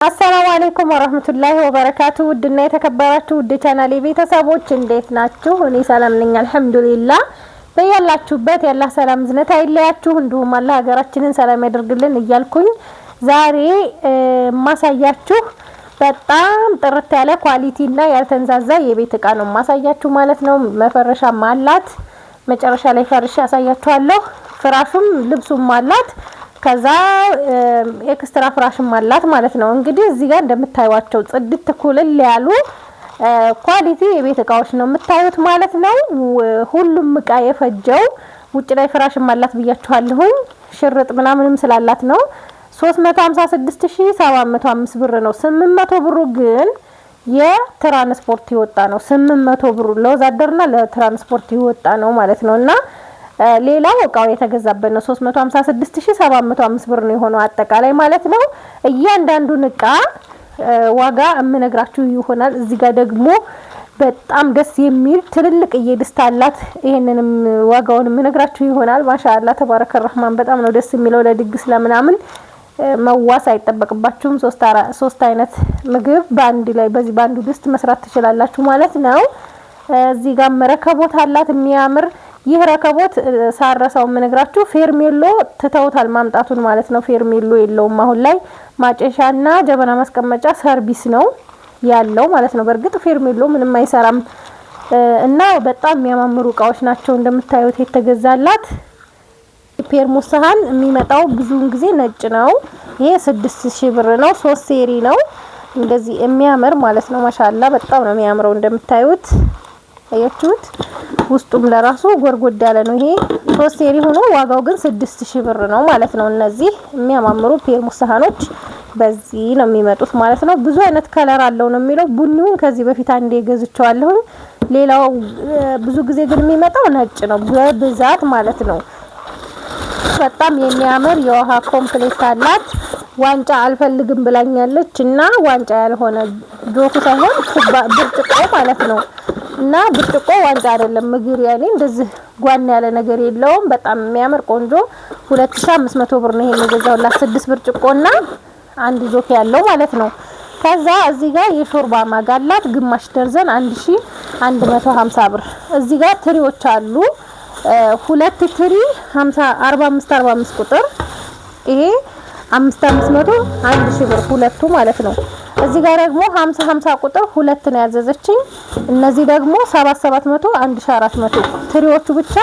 አሰላሙ አለይኩም ወራህመቱላሂ ወበረካቱ። ውድና የተከበራችሁ ውድ ቻናሌ ቤተሰቦች እንዴት ናችሁ? እኔ ሰላም ነኝ አልሐምዱሊላህ። በያላችሁበት ያላህ ሰላም ዝነት አይለያችሁ፣ እንዲሁም አላህ ሀገራችንን ሰላም ያደርግልን እያልኩኝ ዛሬ ማሳያችሁ በጣም ጥርት ያለ ኳሊቲና ያልተንዛዛ የቤት እቃ ነው ማሳያችሁ ማለት ነው። መፈረሻም አላት፣ መጨረሻ ላይ ፈርሻ ያሳያችኋለሁ። ፍራሹም ልብሱም አላት፣ ከዛ ኤክስትራ ፍራሽም አላት ማለት ነው። እንግዲህ እዚህ ጋር እንደምታዩዋቸው ጽድት ኩልል ያሉ ኳሊቲ የቤት እቃዎች ነው የምታዩት ማለት ነው። ሁሉም እቃ የፈጀው ውጭ ላይ ፍራሽም አላት ብያችኋለሁኝ። ሽርጥ ምናምንም ስላላት ነው 356705 ብር ነው። 800 ብሩ ግን የትራንስፖርት ይወጣ ነው። 800 ብሩ ለወዛደርና ለትራንስፖርት ይወጣ ነው ማለት ነውና ሌላው እቃው የተገዛበት ነው 356705 ብር ነው የሆነው አጠቃላይ ማለት ነው። እያንዳንዱን እቃ ዋጋ እምነግራችሁ ይሆናል። እዚህ ጋር ደግሞ በጣም ደስ የሚል ትልልቅ እየድስት አላት። ይሄንንም ዋጋውን እምነግራችሁ ይሆናል። ማሻአላ ተባረከ ረህማን በጣም ነው ደስ የሚለው። ለድግስ ለምናምን መዋስ አይጠበቅባችሁም። ሶስት አይነት ምግብ ባንድ ላይ በዚህ ባንዱ ድስት መስራት ትችላላችሁ ማለት ነው። እዚህ ጋር ረከቦት አላት የሚያምር። ይህ ረከቦት ሳረሳው ምንግራችሁ ፌርሜሎ ትተውታል ማምጣቱን ማለት ነው። ፌርሜሎ የለውም አሁን ላይ ማጨሻና ጀበና ማስቀመጫ ሰርቪስ ነው ያለው ማለት ነው። በርግጥ ፌርሜሎ ምንም አይሰራም እና በጣም የሚያማምሩ እቃዎች ናቸው እንደምታዩት የተገዛላት። ፔርሙስ ሳህን የሚመጣው ብዙውን ጊዜ ነጭ ነው። ይሄ 6000 ብር ነው። 3 ሴሪ ነው እንደዚህ የሚያምር ማለት ነው። ማሻአላ በጣም ነው የሚያምረው እንደምታዩት አያችሁት። ውስጡም ለራሱ ጎርጎድ ያለ ነው። ይሄ 3 ሴሪ ሆኖ ዋጋው ግን 6000 ብር ነው ማለት ነው። እነዚህ የሚያማምሩ ፔርሙስ ሳህኖች በዚህ ነው የሚመጡት ማለት ነው። ብዙ አይነት ከለር አለው ነው የሚለው። ቡኒውን ከዚህ በፊት አንዴ ገዝቻለሁ። ሌላው ብዙ ጊዜ ግን የሚመጣው ነጭ ነው በብዛት ማለት ነው። በጣም የሚያምር የውሃ ኮምፕሌት አላት። ዋንጫ አልፈልግም ብላኛለች እና ዋንጫ ያልሆነ ጆክ ሳይሆን ብርጭቆ ማለት ነው። እና ብርጭቆ ዋንጫ አይደለም ምግብ ያኔ እንደዚህ ጓን ያለ ነገር የለውም። በጣም የሚያምር ቆንጆ 2500 ብር ነው። ይሄን የገዛውላት 6 ብርጭቆና አንድ ጆክ ያለው ማለት ነው። ከዛ እዚህ ጋር የሾርባ ማጋላት ግማሽ ደርዘን 1150 ብር። እዚህ ጋር ትሪዎች አሉ። ሁለት ትሪ 45 ቁጥር ይሄ 5500 1000 ብር ሁለቱ ማለት ነው። እዚህ ጋር ደግሞ 50 ቁጥር ሁለት ነው ያዘዘችኝ። እነዚህ ደግሞ 7700 1400 ትሪዎቹ ብቻ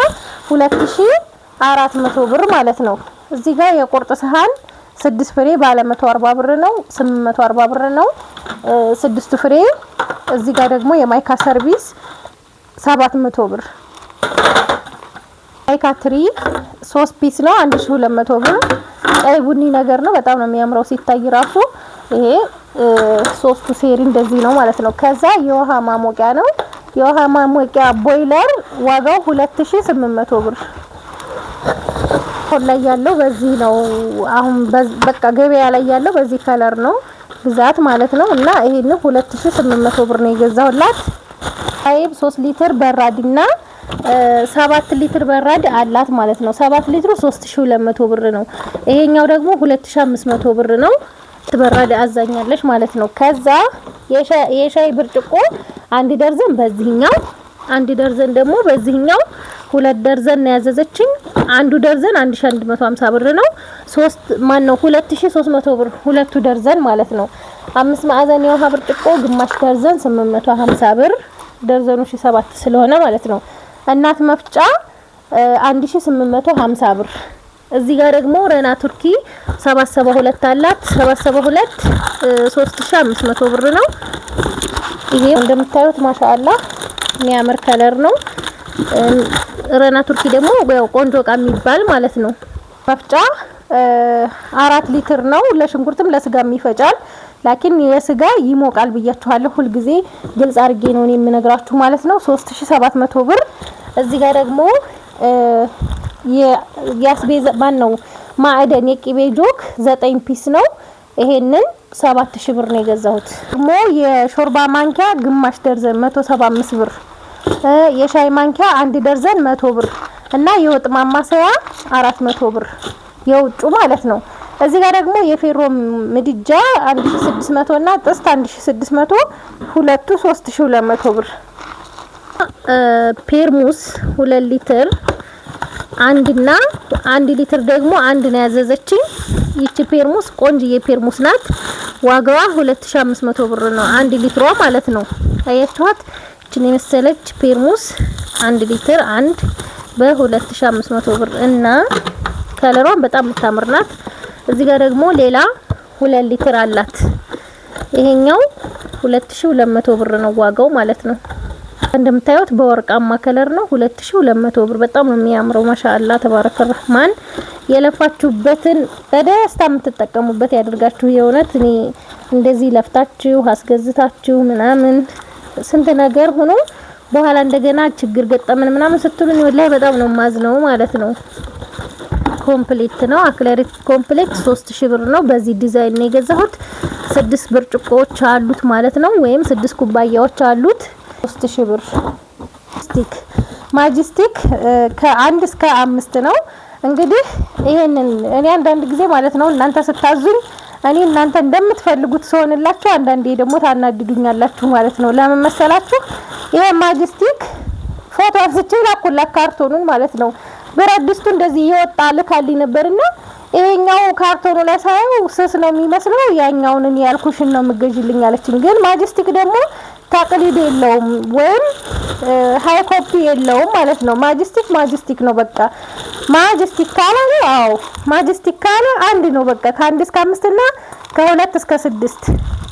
2400 ብር ማለት ነው። እዚህ ጋር የቁርጥ ሰሃን 6 ፍሬ ባለ 140 ብር ነው 840 ብር ነው 6 ፍሬ። እዚህ ጋር ደግሞ የማይካ ሰርቪስ 700 ብር። ማይካ ትሪ 3 ፒስ ነው 1200 ብር። ቀይ ቡኒ ነገር ነው በጣም ነው የሚያምረው ሲታይ ራሱ። ይሄ 3 ሴሪ እንደዚህ ነው ማለት ነው። ከዛ የውሃ ማሞቂያ ነው። የውሃ ማሞቂያ ቦይለር ዋጋው 2800 ብር። ላይ ያለው በዚህ ነው። አሁን በቃ ገበያ ላይ ያለው በዚህ ከለር ነው ብዛት ማለት ነው። እና ይሄን 2800 ብር ነው የገዛውላት። አይብ 3 ሊትር በራድና 7 ሊትር በራድ አላት ማለት ነው። 7 ሊትሩ 3200 ብር ነው። ይሄኛው ደግሞ 2500 ብር ነው። ትበራድ አዛኛለች ማለት ነው። ከዛ የሻይ ብርጭቆ 1 ደርዘን በዚህኛው 1 ደርዘን ደግሞ በዚህኛው 2 ደርዘን ነው ያዘዘችኝ። 1 ደርዘን 1150 ብር ነው። 2300 ብር ሁለቱ ደርዘን ማለት ነው። 5 ማዕዘን የውሃ ብርጭቆ ግማሽ ደርዘን 850 ብር ደርዘኑ 7 ስለሆነ ማለት ነው። እናት መፍጫ 1850 ብር። እዚህ ጋር ደግሞ ረና ቱርኪ 772 አላት። 772 3500 ብር ነው። ይሄ እንደምታዩት ማሻአላ የሚያምር ከለር ነው። ረና ቱርኪ ደግሞ ያው ቆንጆ እቃ የሚባል ማለት ነው። መፍጫ 4 ሊትር ነው። ለሽንኩርትም ለስጋም ይፈጫል። ላኪን የስጋ ይሞቃል ብያችኋለሁ። ሁሉ ጊዜ ግልጽ አድርጌ ነው የምነግራችሁ ማለት ነው። 3700 ብር። እዚህ ጋር ደግሞ የያስቤዛ ማን ነው ማዕደን የቂቤ ጆክ 9 ፒስ ነው። ይሄንን 7000 ብር ነው የገዛሁት። ደግሞ የሾርባ ማንኪያ ግማሽ ደርዘን 175 ብር። የሻይ ማንኪያ 1 ደርዘን 100 ብር እና የወጥ ማማሰያ 400 ብር የውጩ ማለት ነው። እዚህ ጋር ደግሞ የፌሮ ምድጃ 1600 እና ጥስት 1600 ሁለቱ 3200 ብር። ፔርሙስ 2 ሊትር አንድና 1 ሊትር ደግሞ አንድ ነው ያዘዘችኝ። ይቺ ፔርሙስ ቆንጅዬ ፔርሙስ ናት። ዋጋዋ 2500 ብር ነው 1 ሊትሯ ማለት ነው። አያችኋት? እቺን የመሰለች ፔርሙስ 1 ሊትር አንድ በ2500 ብር እና ከለሯን በጣም የምታምር ናት። እዚህ ጋር ደግሞ ሌላ 2 ሊትር አላት። ይሄኛው 2200 ብር ነው ዋጋው ማለት ነው። እንደምታዩት በወርቃማ ከለር ነው 2200 ብር። በጣም ነው የሚያምረው። ማሻአላ ተባረከ ረህማን። የለፋችሁበትን በደስታ የምትጠቀሙበት ያድርጋችሁ። የእውነት እኔ እንደዚህ ለፍታችሁ አስገዝታችሁ ምናምን ስንት ነገር ሆኖ በኋላ እንደገና ችግር ገጠመን ምናምን ስትሉኝ ወላሂ በጣም ነው ማዝነው ማለት ነው። ኮምፕሊት ነው አክለሪክ ኮምፕሌት 3000 ብር ነው። በዚህ ዲዛይን ነው የገዛሁት። 6 ብርጭቆዎች አሉት ማለት ነው፣ ወይም 6 ኩባያዎች አሉት። 3000 ብር። ስቲክ ማጂስቲክ ከ1 እስከ 5 ነው። እንግዲህ ይሄንን እኔ አንዳንድ ጊዜ ማለት ነው እናንተ ስታዙኝ እኔ እናንተ እንደምትፈልጉት ሰውንላችሁ፣ አንዳንዴ ደግሞ ታናድዱኛላችሁ ማለት ነው። ለምን መሰላችሁ? ይሄ ማጂስቲክ ፎቶ አንስቼ ላኩላት ካርቶኑን ማለት ነው። ብረት ድስቱ እንደዚህ እየወጣ ልካልኝ ነበርና ይሄኛው ካርቶኑ ላይ ሳየው ስስ ነው የሚመስለው፣ ያኛውን እኔ ያልኩሽን ነው የምገዥልኝ አለችኝ። ግን ማጂስቲክ ደግሞ ታቅሊድ የለውም ወይም ሃይ ኮፒ የለውም ማለት ነው። ማጂስቲክ ነው በቃ። ማጂስቲክ ካለ አዎ ማጂስቲክ ካለ አንድ ነው በቃ። ከ1 እስከ 5 እና ከ2 እስከ 6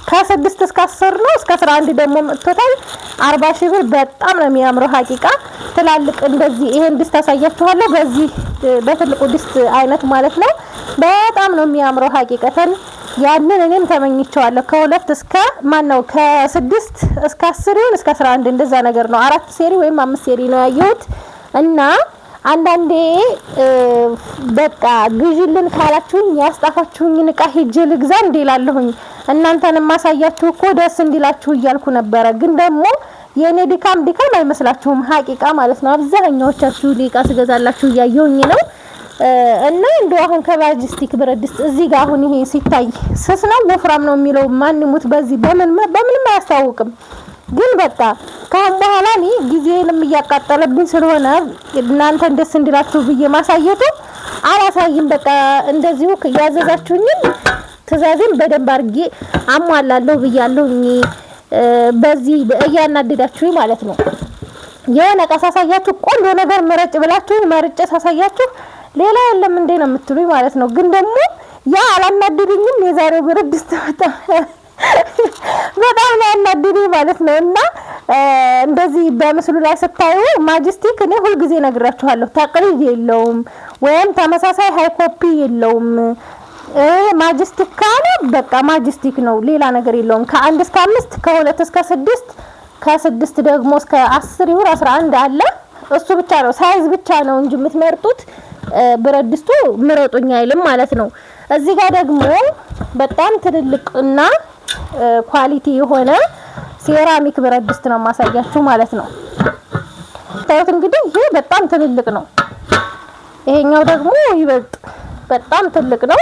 ከ6 እስከ 10 ነው። እስከ 11 ደግሞ መጥቶታል 40,000 ብር። በጣም ነው የሚያምረው ሀቂቃ። ትላልቅ እንደዚህ ይሄን ድስት አሳያችኋለሁ። በዚህ በትልቁ ድስት አይነት ማለት ነው። በጣም ነው የሚያምረው ሀቂቀተን። ያንን እኔም ተመኝቼዋለሁ። ከ2 እስከ ማነው ከ6 እስከ 10 ይሁን እስከ 11 እንደዛ ነገር ነው። 4 ሴሪ ወይም 5 ሴሪ ነው ያየሁት። እና አንዳንዴ በቃ ግዢልን ካላችሁኝ ያስጣፋችሁኝ እቃ ሄጄ ልግዛ እንዲላለሁኝ እናንተን ማሳያችሁ እኮ ደስ እንዲላችሁ እያልኩ ነበረ። ግን ደግሞ የኔ ድካም አይመስላችሁም ሀቂቃ ማለት ነው። አብዛኛዎቻችሁ ሊቃ ስገዛላችሁ እያየሁኝ ነው። እና እንደው አሁን ከማጂስቲክ ብረት ድስት እዚህ ጋር አሁን ይሄ ሲታይ ስስ ነው ወፍራም ነው የሚለው ማን ይሙት በዚህ በምንም አያስታውቅም። ግን በቃ ካሁን በኋላ እኔ ጊዜንም እያቃጠለብኝ ስለሆነ እናንተን ደስ እንዲላችሁ ብዬ ማሳየቱ አላሳይም። በቃ እንደዚሁ ያዘዛችሁኝን ትዕዛዜን በደንብ አድርጌ አሟላለሁ ብያለሁ። በዚህ እያናደዳችሁኝ ማለት ነው። የሆነ ዕቃ ሳሳያችሁ ቆንጆ ነገር መረጭ ብላችሁ መርጬ ሳሳያችሁ ሌላ የለም እንዴ ነው የምትሉኝ ማለት ነው። ግን ደግሞ ያ አላናደዱኝም። የዛሬው ብረት ድስት በጣም ነው ያናደዱኝ ማለት ነው። እና እንደዚህ በምስሉ ላይ ስታዩ ማጂስቲክ እኔ ሁሉ ጊዜ ነግራችኋለሁ ታቅሊድ የለውም ወይም ተመሳሳይ ሃይ ኮፒ የለውም። ማጂስቲክ ካለ በቃ ማጂስቲክ ነው፣ ሌላ ነገር የለውም። ከ1 እስከ 5 ከ2 እስከ 6 ከ6 ደግሞ እስከ 10 ይሁን 11 አለ። እሱ ብቻ ነው ሳይዝ ብቻ ነው እንጂ የምትመርጡት ብረት ድስቱ ምረጡኝ አይልም ማለት ነው። እዚህ ጋር ደግሞ በጣም ትልልቅና ኳሊቲ የሆነ ሴራሚክ ብረት ድስት ነው ማሳያችሁ ማለት ነው። ታዩት እንግዲህ ይሄ በጣም ትልልቅ ነው። ይሄኛው ደግሞ ይበልጥ በጣም ትልቅ ነው።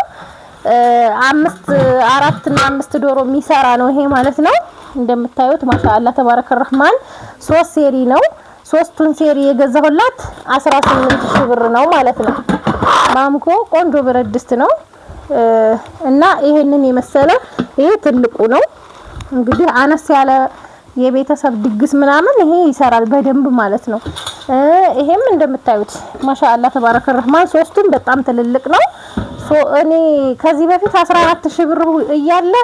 4 እና 5 ዶሮ የሚሰራ ነው ይሄ ማለት ነው። እንደምታዩት ማሻአላ ተባረከ ረህማን 3 ሴሪ ነው። 3ቱን ሴሪ የገዛሁላት 18,000 ብር ነው ማለት ነው። ማምኮ ቆንጆ ብረት ድስት ነው እና ይሄንን የመሰለ ይሄ ትልቁ ነው። እንግዲህ አነስ ያለ የቤተሰብ ድግስ ምናምን ይሄ ይሰራል በደንብ ማለት ነው። ይሄም እንደምታዩት ማሻአላ ተባረከ ረህማን 3ቱም በጣም ትልልቅ ነው። እኔ ከዚህ በፊት 14,000 ብር እያለ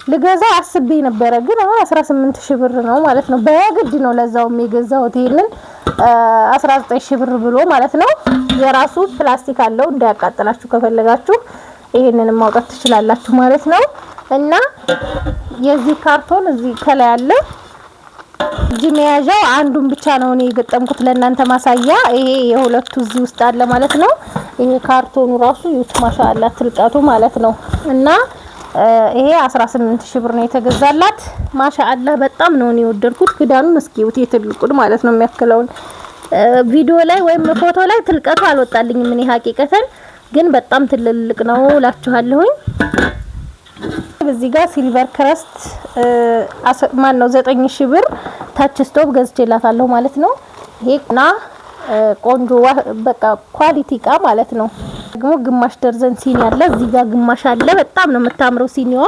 ልገዛ አስቤ ነበረ፣ ግን አሁን 18,000 ብር ነው ማለት ነው። በግድ ነው ለዛውም የገዛሁት ይሄንን 19,000 ብር ብሎ ማለት ነው። የራሱ ፕላስቲክ አለው እንዳያቃጥላችሁ ከፈለጋችሁ ይሄንንም ማውጣት ትችላላችሁ ማለት ነው። እና የዚህ ካርቶን እዚህ ከላይ አለ። እጅ መያዣው አንዱን ብቻ ነው እኔ የገጠምኩት ለእናንተ ማሳያ። ይሄ የሁለቱ እዚህ ውስጥ አለ ማለት ነው። ይሄ ካርቶኑ ራሱ ዩት ማሻአላ ትልቀቱ ማለት ነው። እና ይሄ 18,000 ብር ነው የተገዛላት። ማሻአላ በጣም ነው እኔ የወደድኩት። ክዳኑን እስኪውት የትልቁን ማለት ነው የሚያክለውን ቪዲዮ ላይ ወይም ፎቶ ላይ ትልቀቱ አልወጣልኝም እኔ ሀቂቀተን ግን በጣም ትልልቅ ነው እላችኋለሁኝ። እዚህ ጋር ሲልቨር ክረስት ማን ነው 9000 ብር ታች ስቶቭ ገዝቼላታለሁ ማለት ነው። ይሄና ቆንጆ በቃ ኳሊቲ እቃ ማለት ነው። ደግሞ ግማሽ ደርዘን ሲኒ አለ እዚህ ጋር ግማሽ አለ። በጣም ነው የምታምረው ሲኒዋ።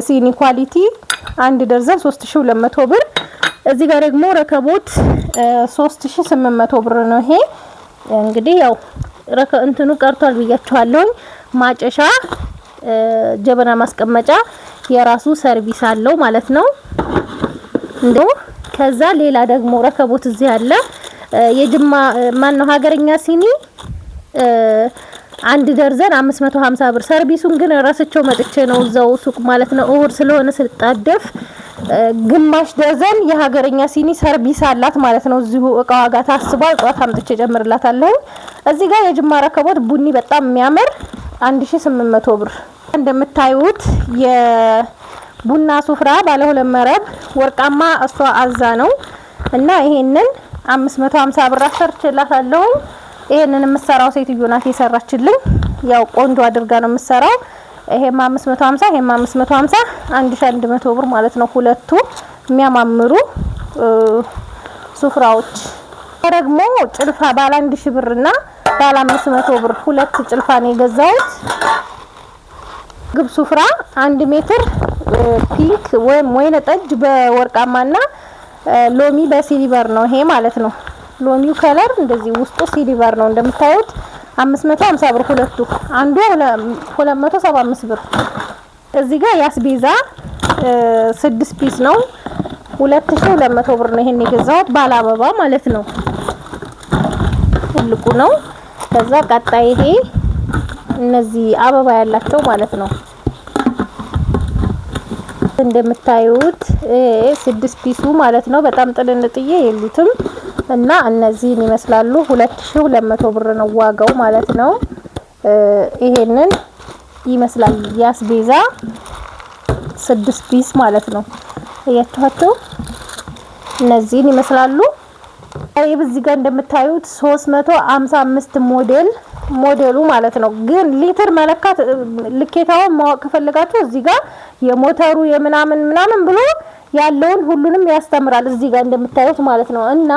ሲኒ ኳሊቲ 1 ደርዘን 3200 ብር። እዚህ ጋር ደግሞ ረከቦት 3800 ብር ነው። ይሄ እንግዲህ ያው እንትኑ ቀርቷል ብያችኋለሁ። ማጨሻ ጀበና ማስቀመጫ የራሱ ሰርቪስ አለው ማለት ነው። እንደው ከዛ ሌላ ደግሞ ረከቦት እዚህ አለ። የጅማ ማን ነው ሀገረኛ ሲኒ 1 ደርዘን 550 ብር። ሰርቪሱን ግን ራስቸው መጥቼ ነው እዛው ሱቅ ማለት ነው። እሁድ ስለሆነ ስልጣደፍ ግማሽ ደርዘን የሀገረኛ ሲኒ ሰርቪስ አላት ማለት ነው። እዚሁ እቃዋ ጋር ታስቧል። ጧት አምጥቼ ጨምርላታለሁ። እዚህ ጋር የጅማ ረከቦት ቡኒ በጣም የሚያምር 1800 ብር። እንደምታዩት የቡና ሱፍራ ባለ 2 መረብ ወርቃማ እሷ አዛ ነው እና ይሄንን 550 ብር አሰርችላታለሁ። ይሄንን የምሰራው ሴትዮ ናት የሰራችልኝ። ያው ቆንጆ አድርጋ ነው የምሰራው። ይሄም 550 ይሄም 550 1100 ብር ማለት ነው። ሁለቱ የሚያማምሩ ሱፍራዎች። ደግሞ ጭልፋ ባለ 1000 ብር እና ባለ 500 ብር ሁለት ጭልፋ ነው የገዛሁት። ግብ ሱፍራ 1 ሜትር ፒንክ ወይም ወይነ ጠጅ በወርቃማና ሎሚ በሲልቨር ነው ይሄ ማለት ነው። ሎሚው ከለር እንደዚህ ውስጡ ሲልቨር ነው እንደምታዩት 550 ብር ሁለቱ። አንዱ 275 ብር። እዚህ ጋር ያስቤዛ 6 ፒስ ነው 2200 ብር ነው። ይሄን የገዛሁት ባለ አበባ ማለት ነው። ትልቁ ነው። ከዛ ቀጣይ ይሄ እነዚህ አበባ ያላቸው ማለት ነው። እንደምታዩት 6 ፒሱ ማለት ነው። በጣም ጥልንጥዬ የሉትም እና እነዚህን ይመስላሉ። 2200 ብር ነው ዋጋው ማለት ነው። ይሄንን ይመስላል ያስቤዛ 6 ፒስ ማለት ነው። እያችኋቸው እነዚህን ይመስላሉ። እዚህ ጋር እንደምታዩት 355 ሞዴሉ ማለት ነው። ግን ሊትር መለካት ልኬታውን ማወቅ ከፈለጋችሁ እዚህ ጋር የሞተሩ የምናምን ብሎ ያለውን ሁሉንም ያስተምራል እዚህ ጋር እንደምታዩት ማለት ነው። እና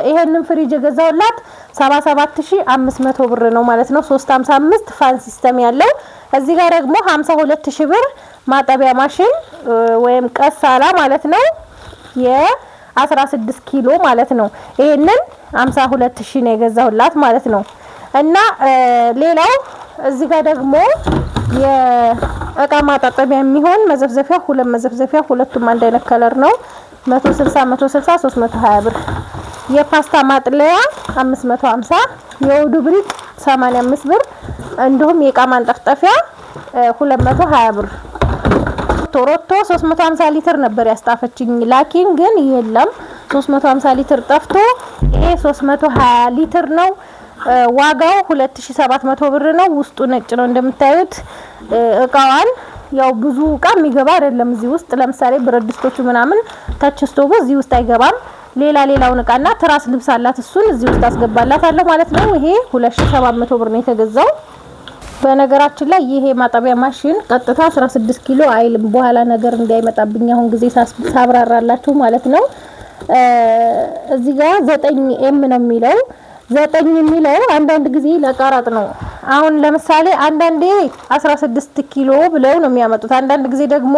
ይሄንን ፍሪጅ የገዛውላት 77500 ብር ነው ማለት ነው። 355 ፋን ሲስተም ያለው። እዚህ ጋር ደግሞ 52000 ብር ማጠቢያ ማሽን ወይም ቀሳላ ማለት ነው። የ16 ኪሎ ማለት ነው። ይሄንን 52000 ነው የገዛውላት ማለት ነው። እና ሌላው እዚህ ጋር ደግሞ የእቃ ማጣጠቢያ የሚሆን መዘፍዘፊያ 2 መዘፍዘፊያ ሁለቱም አንድ አይነት ከለር ነው 160 320 ብር። የፓስታ ማጥለያ 550፣ የውዱ ብሪቅ 85 ብር። እንዲሁም የእቃ ማንጠፍጠፊያ 220 ብር። ቶሮቶ 350 ሊትር ነበር ያስጣፈችኝ ላኪን ግን የለም 350 ሊትር ጠፍቶ ይሄ 320 ሊትር ነው። ዋጋው 2700 ብር ነው። ውስጡ ነጭ ነው እንደምታዩት። እቃዋን ያው ብዙ እቃ የሚገባ አይደለም እዚህ ውስጥ። ለምሳሌ ብረት ድስቶቹ ምናምን ታች ስቶቭ እዚህ ውስጥ አይገባም። ሌላውን እቃና ትራስ ልብስ አላት እሱን እዚህ ውስጥ አስገባላታለሁ ማለት ነው። ይሄ 2700 ብር ነው የተገዛው። በነገራችን ላይ ይሄ ማጠቢያ ማሽን ቀጥታ 16 ኪሎ አይልም። በኋላ ነገር እንዳይመጣብኝ አሁን ጊዜ ሳብራራላችሁ ማለት ነው። እዚህ ጋር 9 ነው የሚለው 9 የሚለው አንዳንድ ጊዜ ለቀረጥ ነው። አሁን ለምሳሌ አንዳንዴ 16 ኪሎ ብለው ነው የሚያመጡት። አንዳንድ ጊዜ ደግሞ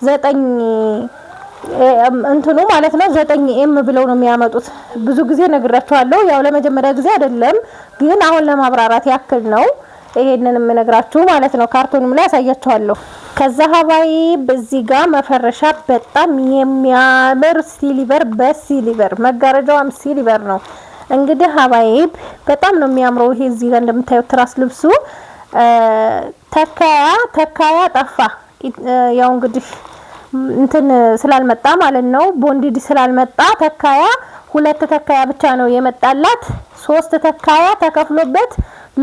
9 እንትኑ ማለት ነው 9 ብለው ነው የሚያመጡት። ብዙ ጊዜ ነግራችኋለሁ። ያው ለመጀመሪያ ጊዜ አይደለም ግን አሁን ለማብራራት ያክል ነው ይሄንን የምነግራችሁ ማለት ነው። ካርቶንም ላይ ያሳያችኋለሁ። ከዛ ሀባይ በዚህ ጋር መፈረሻ በጣም የሚያምር ሲልቨር በሲልቨር መጋረጃውም ሲልቨር ነው። እንግዲህ ሀባይብ በጣም ነው የሚያምረው። ይሄ እዚህ ጋር እንደምታዩት ትራስ ልብሱ ተካያ ጠፋ። ያው እንግዲህ እንትን ስላልመጣ ማለት ነው ቦንዲድ ስላልመጣ ተካያ 2 ተካያ ብቻ ነው የመጣላት። 3 ተካያ ተከፍሎበት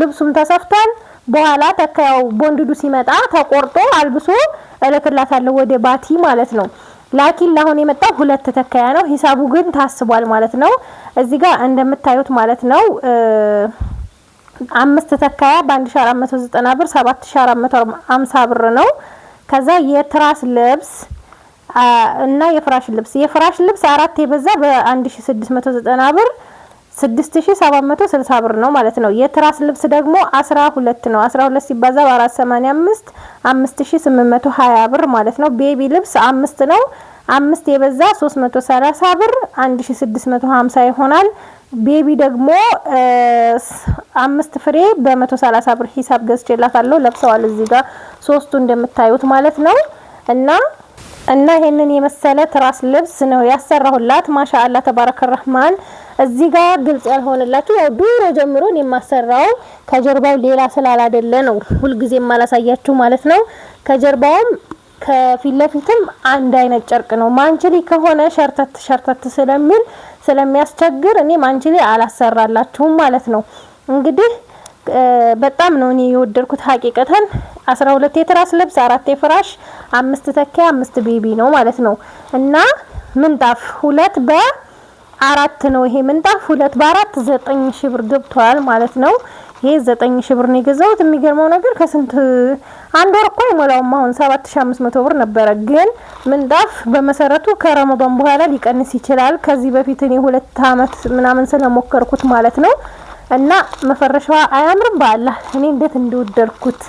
ልብሱም ተሰፍቷል። በኋላ ተካያው ቦንዲዱ ሲመጣ ተቆርጦ አልብሶ እልክላታለሁ ወደ ባቲ ማለት ነው። ላኪን ለአሁን የመጣው 2 ተካያ ነው። ሂሳቡ ግን ታስቧል ማለት ነው። እዚህ ጋር እንደምታዩት ማለት ነው 5 ተካያ በ1490 ብር 7450 ብር ነው። ከዛ የትራስ ልብስ እና የፍራሽ ልብስ 4 የበዛ በ1690 ብር 6760 ብር ነው ማለት ነው። የትራስ ልብስ ደግሞ 12 ነው። 12 ሲባዛ በ485 5820 ብር ማለት ነው። ቤቢ ልብስ 5 ነው። 5 የበዛ 330 ብር 1650 ይሆናል። ቤቢ ደግሞ 5 ፍሬ በ130 ብር ሂሳብ ገዝቼላታለሁ። ለብሰዋል እዚህ ጋር ሶስቱ እንደምታዩት ማለት ነው። እና ይሄንን የመሰለ ትራስ ልብስ ነው ያሰራሁላት። ማሻአላ ተባረከ ረህማን። እዚህ ጋር ግልጽ ያልሆነላችሁ ያው ዱሮ ጀምሮ ነው የማሰራው ከጀርባው ሌላ ስላላደለ ነው ሁልጊዜ ማላሳያችሁ ማለት ነው። ከጀርባውም ከፊት ለፊትም አንድ አይነት ጨርቅ ነው። ማንችሊ ከሆነ ሸርተት ስለሚያስቸግር እኔ ማንችሊ አላሰራላችሁም ማለት ነው። እንግዲህ በጣም ነው እኔ የወደድኩት ሀቂቀተን 12 የትራስ ልብስ 4 የፍራሽ 5 ተኪያ 5 ቤቢ ነው ማለት ነው። እና ምንጣፍ 2 በ4 ነው። ይሄ ምንጣፍ 2 በ4 9000 ብር ገብቷል ማለት ነው። ይሄ 9000 ብር ነው የገዛሁት። የሚገርመው ነገር ከስንት አንድ ወር እኮ አይሞላውም። አሁን 7500 ብር ነበረ። ግን ምንጣፍ በመሰረቱ ከረመዳን በኋላ ሊቀንስ ይችላል። ከዚህ በፊት እኔ 2 አመት ምናምን ስለሞከርኩት ማለት ነው። እና መፈረሻዋ አያምርም በአላህ እኔ እንዴት እንደወደድኩት።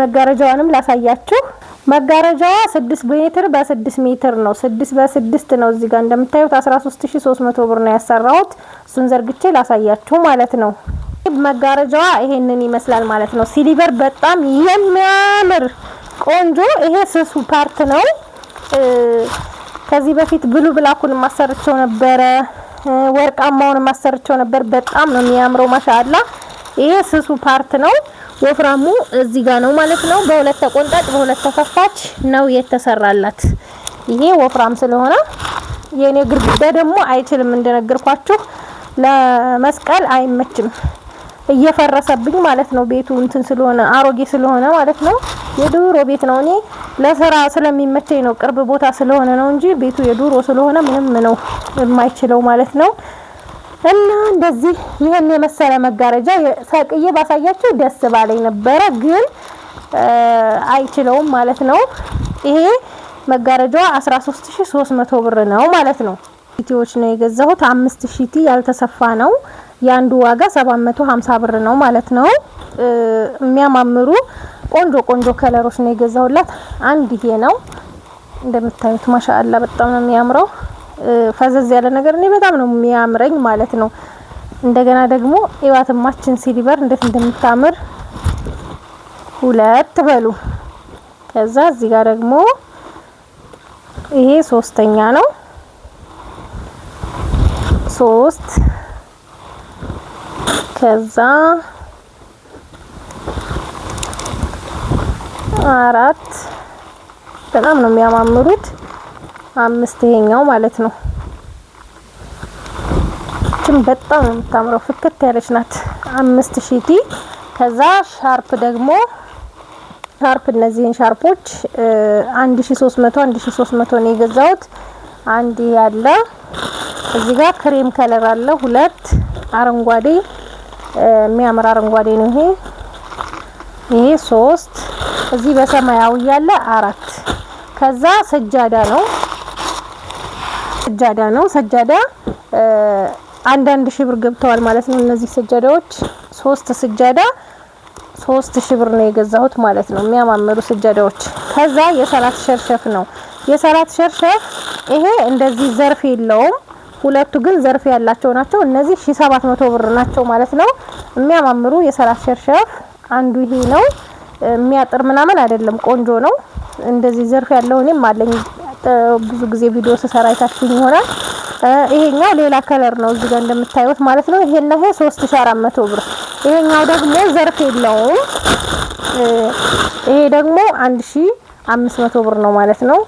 መጋረጃዋንም ላሳያችሁ። መጋረጃዋ 6 ሜትር በ6 ሜትር ነው። 6 በ6 ነው። እዚህ ጋር እንደምታዩት 13300 ብር ነው ያሰራሁት። እሱን ዘርግቼ ላሳያችሁ ማለት ነው። መጋረጃዋ ይሄንን ይመስላል ማለት ነው። ሲሊቨር በጣም የሚያምር ቆንጆ። ይሄ ስሱ ፓርት ነው። ከዚህ በፊት ብሉ ብላኩን ማሰርቸው ነበረ፣ ወርቃማውን ማሰርቸው ነበር። በጣም ነው የሚያምረው ማሻአላ። ይሄ ስሱ ፓርት ነው። ወፍራሙ እዚህ ጋር ነው ማለት ነው። በሁለት ተቆንጣጭ በሁለት ተከፋች ነው የተሰራላት። ይሄ ወፍራም ስለሆነ የኔ ግድግዳ ደግሞ አይችልም እንደነገርኳችሁ ለመስቀል አይመችም። እየፈረሰብኝ ማለት ነው። ቤቱ እንትን ስለሆነ አሮጌ ስለሆነ ማለት ነው። የዱሮ ቤት ነው። እኔ ለስራ ስለሚመቸኝ ነው፣ ቅርብ ቦታ ስለሆነ ነው እንጂ ቤቱ የዱሮ ስለሆነ ምንም ነው የማይችለው ማለት ነው። እና እንደዚህ ይሄን የመሰለ መጋረጃ ሰቅዬ ባሳያችሁ ደስ ባለኝ ነበረ፣ ግን አይችለውም ማለት ነው። ይሄ መጋረጃው 13300 ብር ነው ማለት ነው። ቲዎች ነው የገዛሁት 5000 ቲ ያልተሰፋ ነው። ያንዱ ዋጋ 750 ብር ነው ማለት ነው። የሚያማምሩ ቆንጆ ከለሮች ነው የገዛሁላት። አንድ ይሄ ነው እንደምታዩት ማሻአላ በጣም ነው የሚያምረው። ፈዘዝ ያለ ነገር እኔ በጣም ነው የሚያምረኝ ማለት ነው። እንደገና ደግሞ ኢዋትማችን ሲሊቨር እንዴት እንደምታምር 2 በሉ። ከዛ እዚህ ጋር ደግሞ ይሄ ሶስተኛ ነው 3 ከዛ 4 በጣም ነው የሚያማምሩት። 5 ይሄኛው ማለት ነው። እቺም በጣም ነው የምታምረው ፍክት ያለች ናት 5000 ቲ። ከዛ ሻርፕ ደግሞ እነዚህን ሻርፖች 1300 ነው የገዛሁት። አንድ ያለ እዚህ ጋር ክሬም ከለር አለ፣ 2 አረንጓዴ የሚያምር አረንጓዴ ነው ይሄ 3 እዚህ በሰማያዊ ያለ 4። ከዛ ሰጃዳ ነው ሰጃዳ 1000 ብር ገብተዋል ማለት ነው። እነዚህ ሰጃዳዎች 3 ሰጃዳ 3000 ብር ነው የገዛሁት ማለት ነው። የሚያማምሩ ሰጃዳዎች። ከዛ የሰላት ሸርሸፍ ነው። የሰላት ሸርሸፍ ይሄ እንደዚህ ዘርፍ የለውም። ሁለቱ ግን ዘርፍ ያላቸው ናቸው። እነዚህ 1700 ብር ናቸው ማለት ነው። የሚያማምሩ የሰላት ሸርሸፍ አንዱ ይሄ ነው። የሚያጥር ምናምን አይደለም፣ ቆንጆ ነው። እንደዚህ ዘርፍ ያለው እኔም አለኝ ብዙ ጊዜ ቪዲዮ ስሰራ አይታችሁኝ ይሆናል። ይሄኛው ሌላ ከለር ነው እዚህ ጋር እንደምታዩት ማለት ነው። ይሄና ይሄ 3400 ብር። ይሄኛው ደግሞ ዘርፍ የለውም። ይሄ ደግሞ 1500 ብር ነው ማለት ነው።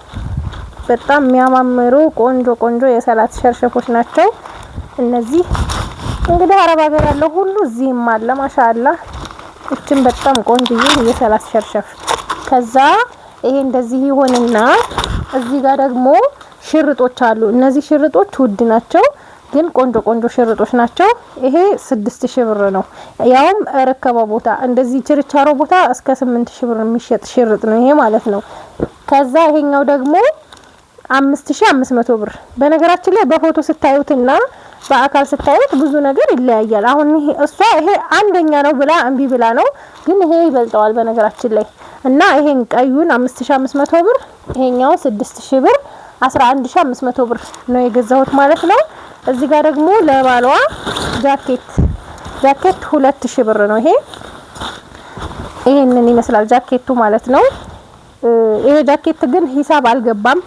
በጣም የሚያማምሩ ቆንጆ የሰላት ሸርሸፎች ናቸው እነዚህ። እንግዲህ አረብ ሀገር ያለው ሁሉ እዚህም አለ ማሻአላ። እቺም በጣም ቆንጆዬ የሰላት ሸርሸፍ። ከዛ ይሄ እንደዚህ ይሆንና እዚህ ጋር ደግሞ ሽርጦች አሉ። እነዚህ ሽርጦች ውድ ናቸው። ግን ቆንጆ ቆንጆ ሽርጦች ናቸው። ይሄ 6000 ብር ነው። ያውም ረከባ ቦታ እንደዚህ ችርቻሮ ቦታ እስከ 8000 ብር የሚሸጥ ሽርጥ ነው ይሄ ማለት ነው። ከዛ ይሄኛው ደግሞ 5500 ብር። በነገራችን ላይ በፎቶ ስታዩትና በአካል ስታዩት ብዙ ነገር ይለያያል። አሁን ይሄ አንደኛ ነው ብላ እምቢ ብላ ነው፣ ግን ይሄ ይበልጣዋል በነገራችን ላይ እና ይሄን ቀዩን 5500 ብር፣ ይሄኛው 6000 ብር 11500 ብር ነው የገዛሁት ማለት ነው። እዚህ ጋር ደግሞ ለባሏ ጃኬት 2000 ብር ነው። ይሄንን ይመስላል ጃኬቱ ማለት ነው። ይሄ ጃኬት ግን ሂሳብ አልገባም።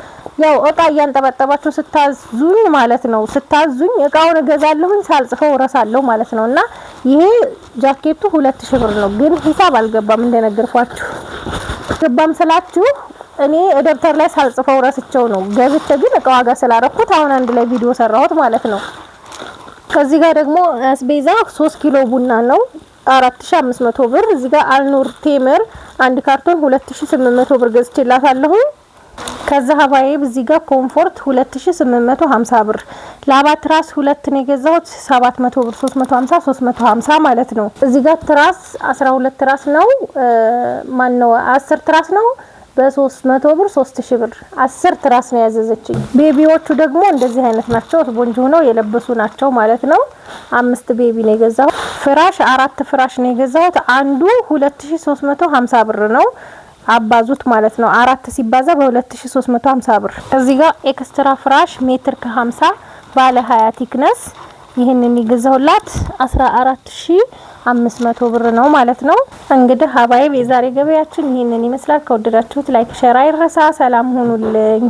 ያው እቃ እያንጠባጠባችሁ ስታዙኝ ማለት ነው። ስታዙኝ እቃውን እገዛለሁኝ ሳልጽፈው እረሳለሁ ማለት ነውና ይሄ ጃኬቱ 2000 ብር ነው። ግን ሂሳብ አልገባም እንደነገርኳችሁ። ገባም ስላችሁ እኔ ደብተር ላይ ሳልጽፈው ረስቸው ነው። ገብቼ ግን እቃው ዋጋ ስላረኩት አሁን አንድ ላይ ቪዲዮ ሰራሁት ማለት ነው። ከዚህ ጋር ደግሞ አስቤዛ 3 ኪሎ ቡና ነው 4500 ብር። እዚህ ጋር አልኑር ቴምር አንድ ካርቶን 2800 ብር ገዝቼላታለሁ። ከዛ ሀባዬ እዚህ ጋር ኮምፎርት 2850 ብር። ላባ ትራስ 2 ነው የገዛሁት 700 ብር 350 ማለት ነው። እዚህ ጋር ትራስ 12 ትራስ ነው ማን ነው 10 ትራስ ነው በ300 ብር 3000 ብር 10 ትራስ ነው ያዘዘችኝ። ቤቢዎቹ ደግሞ እንደዚህ አይነት ናቸው። ስፖንጅ ሆነው የለበሱ ናቸው ማለት ነው። 5 ቤቢ ነው የገዛሁት። ፍራሽ 4 ፍራሽ ነው የገዛሁት። አንዱ 2350 ብር ነው። አባዙት ማለት ነው። 4 ሲባዛ በ2350 ብር። እዚህ ጋር ኤክስትራ ፍራሽ ሜትር ከ50 ባለ 20 ቲክነስ ይሄንን ይገዛውላት 14500 ብር ነው ማለት ነው። እንግዲህ ሀባይ የዛሬ ገበያችን ይሄንን ይመስላል። ከወደዳችሁት ላይክ ሼር አይረሳ። ሰላም ሁኑልኝ።